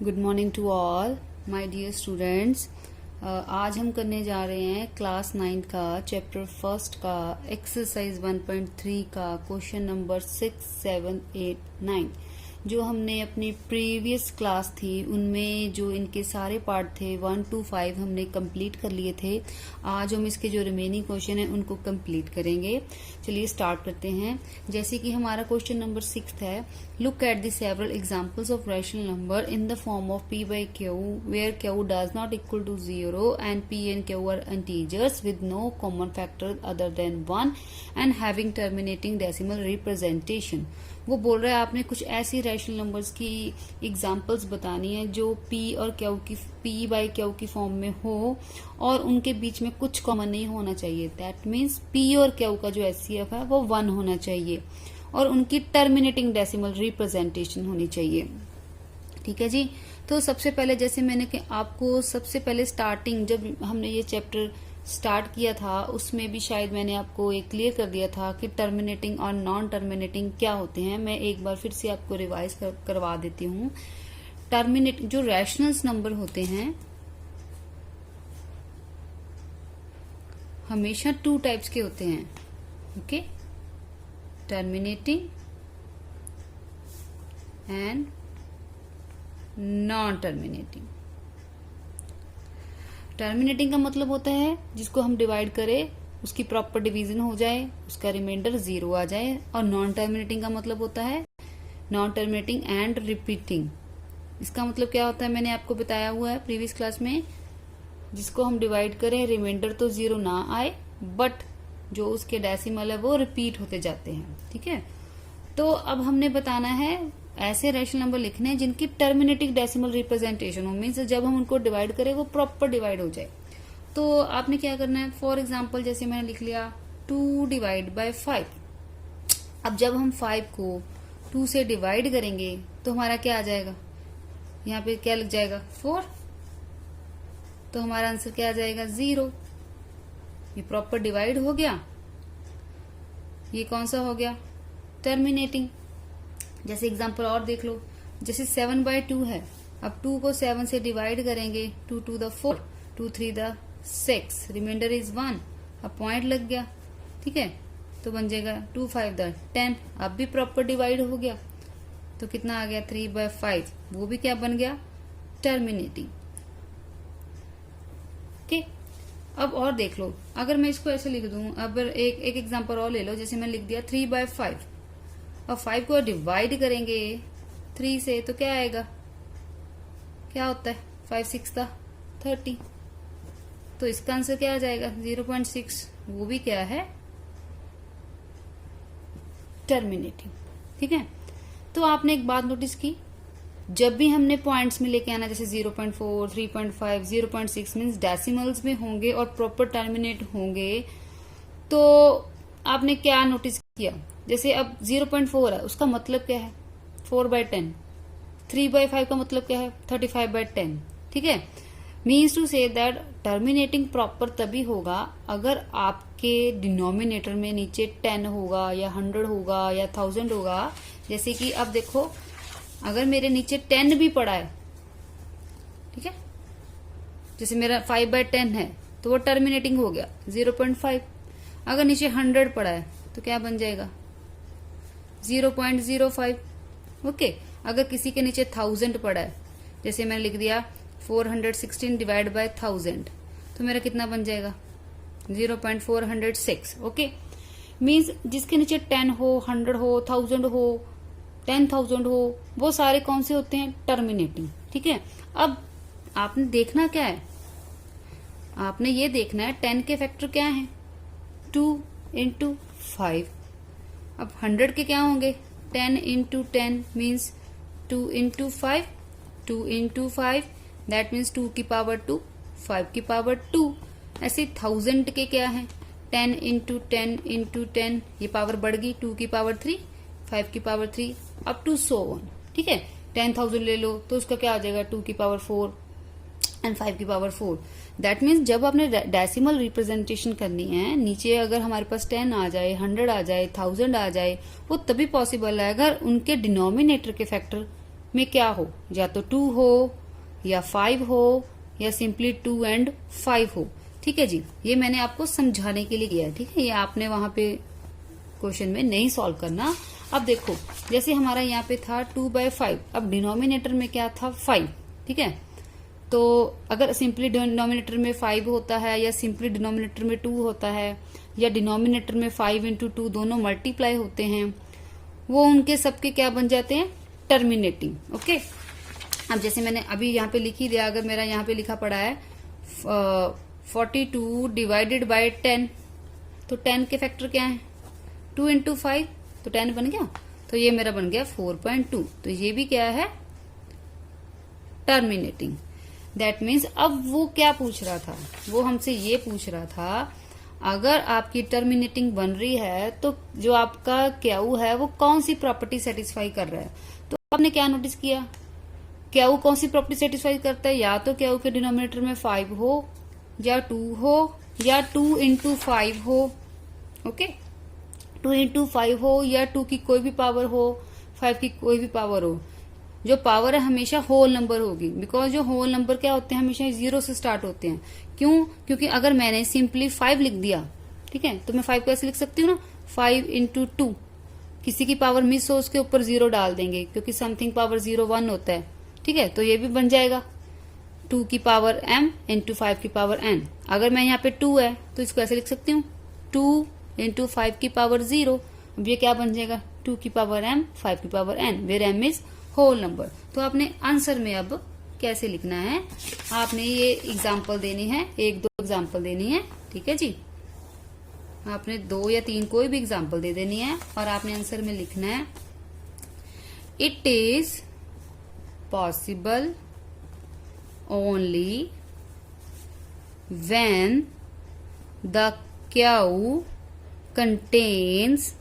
Good morning to all my dear students. आज हम करने जा रहे हैं क्लास 9 का चैप्टर फर्स्ट का एक्सरसाइज 1.3 का क्वेश्चन नंबर 6, 7, 8, 9 जो हमने अपनी प्रीवियस क्लास थी उनमें जो इनके सारे पार्ट थे 1 to 5 हमने कंप्लीट कर लिए थे। आज हम इसके जो रिमेनिंग क्वेश्चन है उनको कंप्लीट करेंगे। चलिए स्टार्ट करते हैं। जैसे कि हमारा क्वेश्चन नंबर 6 है, look at the several examples of rational number in the form of p by q where q does not equal to 0 and p and q are integers with no common factor other than 1 and having terminating decimal representation। वो बोल रहा है आपने कुछ ऐसी rational numbers की examples बतानी है जो p और q की p by q की फॉर्म में हो और उनके बीच में कुछ कॉमन नहीं होना चाहिए। दैट मीन्स p और q का जो HCF है वो 1 होना चाहिए और उनकी टर्मिनेटिंग डेसिमल रिप्रेजेंटेशन होनी चाहिए। ठीक है जी। तो सबसे पहले जैसे मैंने आपको सबसे पहले स्टार्टिंग जब हमने ये चैप्टर स्टार्ट किया था उसमें भी शायद मैंने आपको एक क्लियर कर दिया था कि टर्मिनेटिंग और नॉन टर्मिनेटिंग क्या होते हैं। मैं एक बार फिर से आपको रिवाइज करवा देती हूँ। टर्मिनेट जो रैशनल्स नंबर होते हैं हमेशा 2 टाइप्स के होते हैं। Okay, terminating and non terminating. Terminating का मतलब होता है जिसको हम डिवाइड करें उसकी प्रॉपर डिवीजन हो जाए, उसका रिमाइंडर 0 आ जाए। और नॉन टर्मिनेटिंग का मतलब होता है नॉन टर्मिनेटिंग एंड रिपीटिंग। इसका मतलब क्या होता है मैंने आपको बताया हुआ है प्रीवियस क्लास में, जिसको हम डिवाइड करें रिमाइंडर तो 0 ना आए बट जो उसके डेसिमल है वो रिपीट होते जाते हैं। ठीक है, तो अब हमने बताना है ऐसे रैशनल नंबर लिखने हैं जिनकी टर्मिनेटिंग डेसिमल रिप्रेजेंटेशन हो, मीन्स जब हम उनको डिवाइड करें वो प्रॉपर डिवाइड हो जाए। तो आपने क्या करना है, फॉर एग्जांपल जैसे मैंने लिख लिया 2 डिवाइड बाय 5। अब जब हम 5 को 2 से डिवाइड करेंगे तो हमारा क्या आ जाएगा, यहाँ पे क्या लग जाएगा 4, तो हमारा आंसर क्या आ जाएगा 0। ये प्रॉपर डिवाइड हो गया। ये कौन सा हो गया, टर्मिनेटिंग। जैसे एग्जांपल और देख लो, जैसे 7 by 2 है। अब 2 को 7 से डिवाइड करेंगे, 2 to the 4, 2 3 the 6, reminder is 1। अब पॉइंट लग गया। ठीक है, तो बन जाएगा 2 5 the 10। अब भी प्रॉपर डिवाइड हो गया तो कितना आ गया 3 by 5, वो भी क्या बन गया, टर्मिनेटिंग। ओके, अब और देख लो, अगर मैं इसको ऐसे लिख दूं, अब एक एग्जांपल और ले लो। जैसे मैं लिख दिया 3 by 5। अब 5 को डिवाइड करेंगे 3 से तो क्या आएगा, क्या होता है 5 6 30, तो इसका आंसर क्या आ जाएगा 0.6। वो भी क्या है, टर्मिनेटिंग। ठीक है, तो आपने एक बात नोटिस की, जब भी हमने पॉइंट्स में लेके आना, जैसे 0.4, 3.5, 0.6 मीन्स डेसिमल्स में होंगे और प्रॉपर टर्मिनेट होंगे, तो आपने क्या नोटिस किया, जैसे अब 0.4 है उसका मतलब क्या है 4 by 10, 3 by 5 का मतलब क्या है 35 by 10। ठीक है, means to say that terminating proper तभी होगा अगर आपके डिनोमिनेटर में नीचे 10 होगा या 100 होगा या 1000 होगा। जैसे कि अब देखो, अगर मेरे नीचे 10 भी पड़ा है, ठीक है, जैसे मेरा 5 by 10 है तो वो टर्मिनेटिंग हो गया 0.5। अगर नीचे 100 पड़ा है तो क्या बन जाएगा 0.05। ओके, अगर किसी के नीचे 1000 पड़ा है, जैसे मैंने लिख दिया 416 डिवाइड बाय 1000, तो मेरा कितना बन जाएगा 0.406। ओके, मीन्स जिसके नीचे 10 हो, 100 हो, 1000 हो, 10,000 हो, वो सारे कौन से होते हैं, टर्मिनेटिंग। ठीक है, अब आपने देखना क्या है, आपने ये देखना है 10 के फैक्टर क्या है 2 into 5। अब 100 के क्या होंगे 10 into 10 means 2 into 5, 2 into 5 that means 2 की पावर 2, 5 की पावर 2। ऐसे 1000 के क्या है 10 into 10 into 10, ये पावर बढ़ गई 2 की पावर 3, 5 की power 3 up to so on. ठीक है, 10,000 ले लो तो उसका क्या आ जाएगा 2 की पावर 4 एंड 5 की पावर 4। दैट मीन्स जब आपने डेसिमल रिप्रेजेंटेशन करनी है, नीचे अगर हमारे पास 10 आ जाए, 100 आ जाए, 1000 आ जाए, वो तभी पॉसिबल है अगर उनके डिनोमिनेटर के फैक्टर में क्या हो, या तो 2 हो या 5 हो या सिंपली 2 एंड 5 हो। ठीक है जी, ये मैंने आपको समझाने के लिए किया है। ठीक है, ये आपने वहां पे क्वेश्चन में नहीं सॉल्व करना। अब देखो, जैसे हमारा यहाँ पे था 2/5, अब डिनोमिनेटर में क्या था 5। ठीक है, तो अगर सिंपली डिनोमिनेटर में 5 होता है या सिंपली डिनोमिनेटर में 2 होता है या डिनोमिनेटर में 5 इंटू 2 दोनों मल्टीप्लाई होते हैं, वो उनके सबके क्या बन जाते हैं, टर्मिनेटिंग। ओके, अब जैसे मैंने अभी यहाँ पे लिख ही दिया, अगर मेरा यहाँ पे लिखा पड़ा है 42 डिवाइडेड बाय 10, तो 10 के फैक्टर क्या है, 2 इंटू 5, तो 10 बन गया, तो ये मेरा बन गया 4.2। तो ये भी क्या है, टर्मिनेटिंग। दैट मीन्स अब वो क्या पूछ रहा था, वो हमसे ये पूछ रहा था अगर आपकी टर्मिनेटिंग बन रही है तो जो आपका क्याऊ है वो कौन सी प्रॉपर्टी सेटिस्फाई कर रहा है। तो आपने क्या नोटिस किया, क्याऊ कौन सी प्रॉपर्टी सेटिस्फाई करता है, या तो क्याऊ के डिनोमिनेटर में 5 हो या 2 हो या 2 इंटू 5 हो। ओके, 2 इंटू 5 हो या 2 की कोई भी पावर हो, 5 की कोई भी पावर हो, जो पावर है हमेशा होल नंबर होगी। बिकॉज जो होल नंबर क्या होते हैं, हमेशा 0 से स्टार्ट होते हैं। क्यों, क्योंकि अगर मैंने सिंपली 5 लिख दिया, ठीक है, तो मैं 5 को ऐसे लिख सकती हूँ ना, 5 इंटू 2, किसी की पावर मिस हो उसके ऊपर 0 डाल देंगे, क्योंकि समथिंग पावर 0 1 होता है। ठीक है, तो ये भी बन जाएगा 2 की पावर m इंटू 5 की पावर n। अगर मैं यहाँ पे 2 है तो इसको ऐसे लिख सकती हूँ 2 इंटू 5 की पावर 0। अब ये क्या बन जाएगा, 2 की पावर m 5 की power n, where m is whole number. तो आपने आंसर में अब कैसे लिखना है, आपने ये एग्जाम्पल देनी है, 1-2 एग्जाम्पल देनी है। ठीक है जी, आपने 2 या 3 कोई भी एग्जाम्पल दे देनी है और आपने आंसर में लिखना है it is possible only when the q contains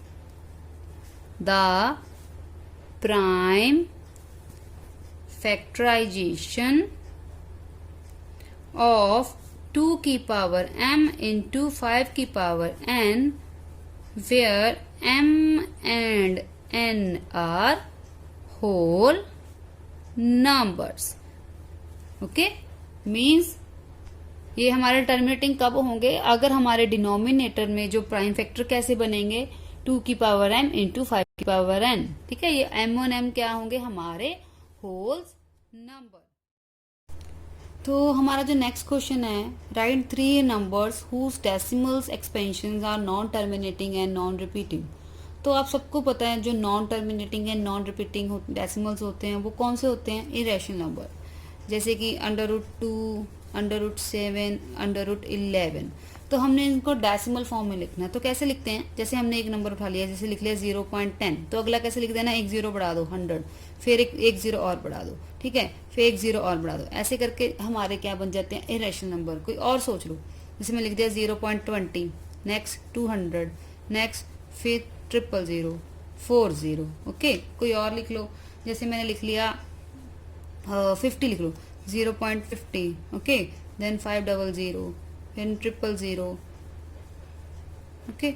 the prime factorization of 2 की पावर m into 5 की power n, where m and n are whole numbers. Okay, means ये हमारे टर्मिनेटिंग कब होंगे, अगर हमारे डिनोमिनेटर में जो प्राइम फैक्टर कैसे बनेंगे, 2 की पावर m इंटू 5 की पावर n। ठीक है, ये m और m क्या होंगे, हमारे होल्स नंबर। तो हमारा जो नेक्स्ट क्वेश्चन है, write 3 numbers whose decimals expansions are non terminating and non repeating. तो आप सबको पता है जो non terminating and non repeating decimals होते हैं वो कौन से होते हैं, इरेशनल नंबर, जैसे कि √2, √7, √11। तो हमने इनको डेसिमल फॉर्म में लिखना है। तो कैसे लिखते हैं, जैसे हमने एक नंबर उठा लिया, जैसे लिख लिया 0.10, तो अगला कैसे लिख देना, 1 0 बढ़ा दो 100, फिर एक 0 और बढ़ा दो, ठीक है, फिर 1 0 और बढ़ा दो। ऐसे करके हमारे क्या बन जाते हैं, इरेशनल नंबर। कोई और सोच लो, जैसे मैं लिख दिया 0.20, नेक्स्ट 200, नेक्स्ट फिर 000, 40। ओके, कोई और लिख लो, जैसे मैंने लिख लिया 50 लिख लो, 0.50, ओके, देन 500, फिर 000। ओके,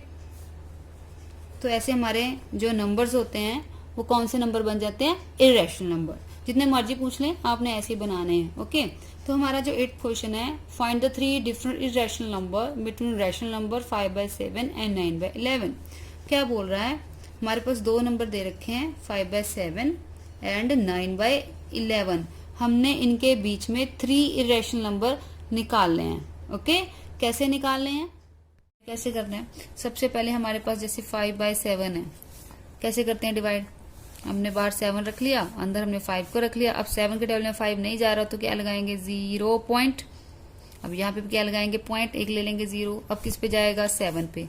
तो ऐसे हमारे जो नंबर्स होते हैं वो कौन से नंबर बन जाते हैं, इरेशनल नंबर। जितने मर्जी पूछ लें आपने ऐसे ही बनाने हैं। ओके, तो हमारा जो 8th क्वेश्चन है, find the 3 different irrational number between rational number 5/7 and 9/11। क्या बोल रहा है, हमारे पास 2 नंबर दे रखे हैं, 5/7 एंड 9/11। हमने इनके बीच में 3 इरेशनल नंबर निकालने हैं। ओके, कैसे निकालने हैं, कैसे करते हैं, सबसे पहले हमारे पास जैसे 5/7 है, कैसे करते हैं डिवाइड, हमने बाहर 7 रख लिया, अंदर हमने 5 को रख लिया। अब 7 के टेबल में 5 नहीं जा रहा तो क्या लगाएंगे, 0 पॉइंट। अब यहाँ पे क्या लगाएंगे, पॉइंट, एक ले लेंगे 0। अब किस पे जाएगा, 7 पे,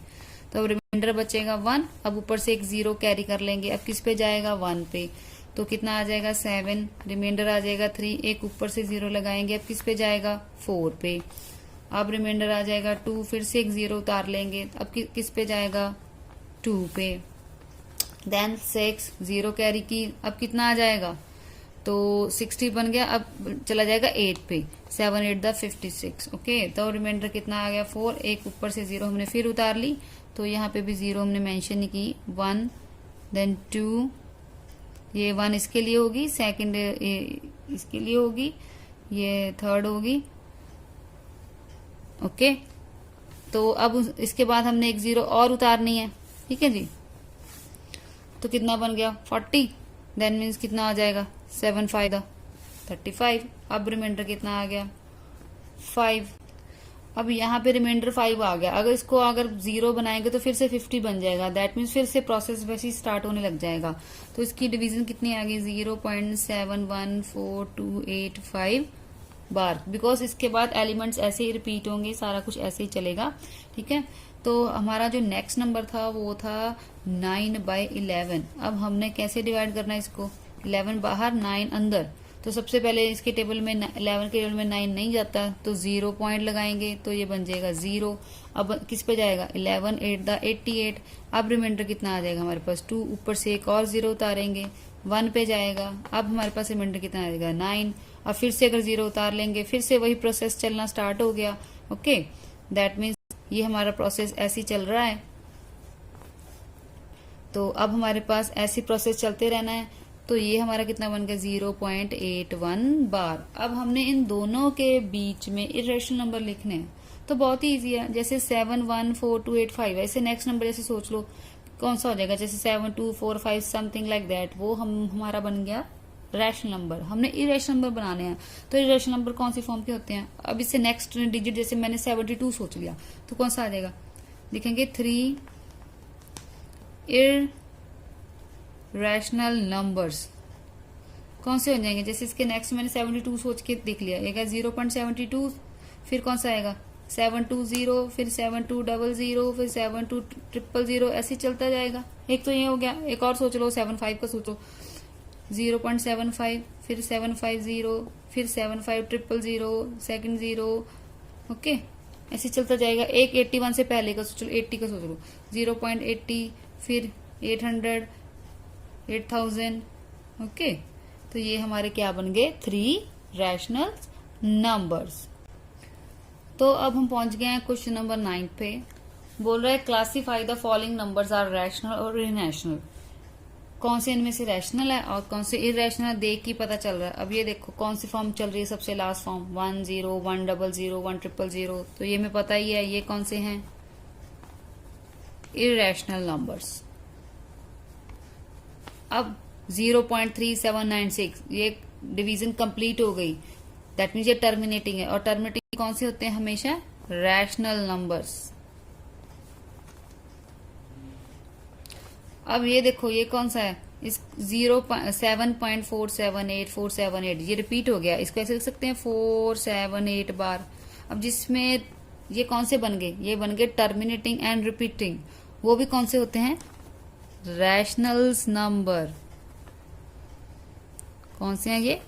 तो अब रिमाइंडर बचेगा 1। अब ऊपर से एक 0 कैरी कर लेंगे, अब किस पे जाएगा, 1 पे, तो कितना आ जाएगा 7, रिमाइंडर आ जाएगा 3, एक ऊपर से 0 लगाएंगे, अब किस पे जाएगा, 4 पे, अब रिमाइंडर आ जाएगा 2, फिर से एक 0 उतार लेंगे, अब किस पे जाएगा, 2 पे, देन 6, 0 कैरी की, अब कितना आ जाएगा, तो 60 बन गया। अब चला जाएगा 8 पे, 7 8 द 56। ओके, तो रिमाइंडर कितना आ गया, 4, एक ऊपर से 0 हमने फिर उतार ली, तो यहाँ पे भी 0 हमने मेंशन नहीं की, 1, देन 2, ये 1 इसके लिए होगी, सेकंड इसके लिए होगी, ये थर्ड होगी। ओके, तो अब इसके बाद हमने एक 0 और उतारनी है। ठीक है जी, तो कितना बन गया 40, देन मीन्स कितना आ जाएगा 7 5 35। अब रिमाइंडर कितना आ गया 5। अब यहाँ पे रिमाइंडर 5 आ गया। अगर इसको अगर 0 बनाएंगे तो फिर से 50 बन जाएगा। दैट मीन्स फिर से प्रोसेस वैसे ही स्टार्ट होने लग जाएगा। तो इसकी डिवीजन कितनी आ गई 0.71428 बार, बिकॉज इसके बाद एलिमेंट्स ऐसे ही रिपीट होंगे, सारा कुछ ऐसे ही चलेगा। ठीक है, तो हमारा जो नेक्स्ट नंबर था वो था 9/11। अब हमने कैसे डिवाइड करना है इसको, 11 बाहर 9 अंदर। तो सबसे पहले इसके टेबल में 11 के टेबल में 9 नहीं जाता, तो 0 पॉइंट लगाएंगे तो ये बन जाएगा 0। अब किस पे जाएगा 11 8 88। अब रिमाइंडर कितना आ जाएगा हमारे पास 2, ऊपर से एक और 0 उतारेंगे 1 पे जाएगा। अब हमारे पास रिमाइंडर कितना आ जाएगा 9। अब फिर से अगर 0 उतार लेंगे फिर से वही प्रोसेस चलना स्टार्ट हो गया। ओके, दैट मीन्स ये हमारा प्रोसेस ऐसे ही चल रहा है। तो अब हमारे पास ऐसी प्रोसेस चलते रहना है। तो ये हमारा कितना बन गया 0.81 बार। अब हमने इन दोनों के बीच में इरेशनल नंबर लिखने हैं, तो बहुत ही इजी है। जैसे 714285 ऐसे नेक्स्ट नंबर जैसे सोच लो कौन सा हो जाएगा, जैसे 7245 समथिंग लाइक दैट, वो हमारा बन गया रैशनल नंबर। हमने इरेशनल नंबर बनाने हैं, तो इरेशनल नंबर कौन सी फॉर्म के होते हैं। अब इससे नेक्स्ट डिजिट जैसे मैंने 72 सोच लिया तो कौन सा आ जाएगा, लिखेंगे 3 इरेशनल नंबर्स। कौन से हो जाएंगे, जैसे इसके नेक्स्ट मैंने 72 सोच के देख लिया, एक है 0.72, फिर कौन सा आएगा 720, फिर 7200, फिर 72000, ऐसे ही चलता जाएगा। एक तो ये हो गया, एक और सोच लो 75 का सोचो 0.75, फिर 750, फिर 75000, सेकंड 0। ओके, ऐसे चलता जाएगा। एक 81 से पहले का सोच लो, 80 का सोच लो 0.80, फिर 800, 8000। ओके, तो ये हमारे क्या बन गए 3 रैशनल नंबर्स। तो अब हम पहुंच गए हैं क्वेश्चन नंबर 9 पे। बोल रहा है classify the following numbers are rational और इररेशनल। कौन से इनमें से रैशनल है और कौन से इररेशनल देख के पता चल रहा है। अब ये देखो कौन सी फॉर्म चल रही है, सबसे लास्ट फॉर्म 1 0 1 00 1 000। तो ये हमें पता ही है ये कौन से हैं, इररेशनल नंबर्स। अब 0.3796 ये डिवीजन कंप्लीट हो गई, दैट मीन्स ये टर्मिनेटिंग है। और टर्मिनेटिंग कौन से होते हैं हमेशा, रैशनल नंबर्स। अब ये देखो ये कौन सा है, इस 7.478478 ये रिपीट हो गया, इसको ऐसे लिख सकते हैं 478 बार। अब जिसमें ये कौन से बन गए, ये बन गए टर्मिनेटिंग एंड रिपीटिंग। वो भी कौन से होते हैं, रैशनल्स नंबर। कौन से हैं ये,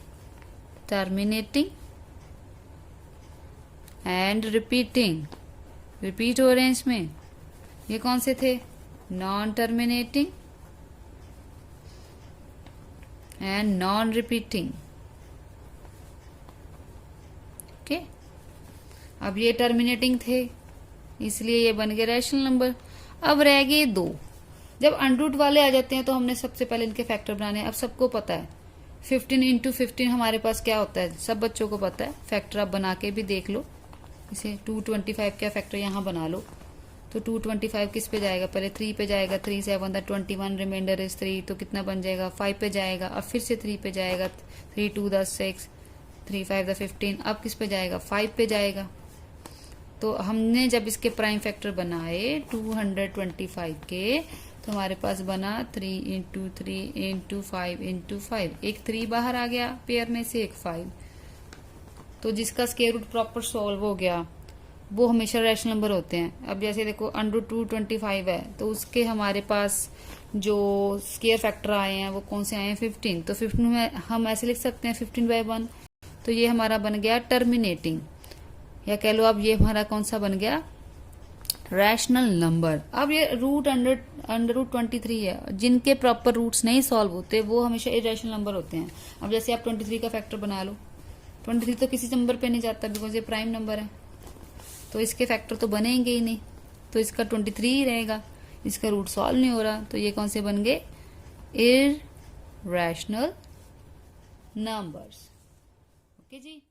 टर्मिनेटिंग एंड रिपीटिंग, रिपीट हो रहे हैं इसमें। ये कौन से थे, non terminating and non repeating. Okay, अब ये टर्मिनेटिंग थे इसलिए ये बन गए रैशनल नंबर। अब रह गए 2। जब अनरूट वाले आ जाते हैं तो हमने सबसे पहले इनके फैक्टर बनाने हैं। अब सबको पता है 15 इंटू 15 हमारे पास क्या होता है, सब बच्चों को पता है। फैक्टर आप बना के भी देख लो, इसे 225 का फैक्टर यहाँ बना लो। तो 225 किस पे जाएगा, पहले 3 पे जाएगा, 3 7 21, रिमाइंडर इज 3, तो कितना बन जाएगा 5 पे जाएगा। अब फिर से 3 पे जाएगा, 3 2 6, 3 5 15। अब किस पे जाएगा, 5 पे जाएगा। तो हमने जब इसके प्राइम फैक्टर बनाए 225 के, तो हमारे पास बना 3 इंटू 3 इंटू 5 इंटू 5। एक 3 बाहर आ गया पेयर में से, एक 5। तो जिसका स्क्वायर रूट प्रॉपर सॉल्व हो गया वो हमेशा रैशनल नंबर होते हैं। अब जैसे देखो अंडर 225 है तो उसके हमारे पास जो स्क्वायर फैक्टर आए हैं वो कौन से आए हैं, 15। तो 15 में हम ऐसे लिख सकते हैं 15/1। तो ये हमारा बन गया टर्मिनेटिंग, या कह लो अब ये हमारा कौन सा बन गया, रैशनल नंबर। अब ये रूट अंडर रूट 23 है, जिनके प्रॉपर रूट्स नहीं सॉल्व होते वो हमेशा इरेशनल नंबर होते हैं। अब जैसे आप 23 का फैक्टर बना लो, 23 तो किसी नंबर पे नहीं जाता बिकॉज ये प्राइम नंबर है, तो इसके फैक्टर तो बनेंगे ही नहीं, तो इसका 23 ही रहेगा। इसका रूट सॉल्व नहीं हो रहा, तो ये कौन से बन गए, रैशनल नंबर्स। ओके जी।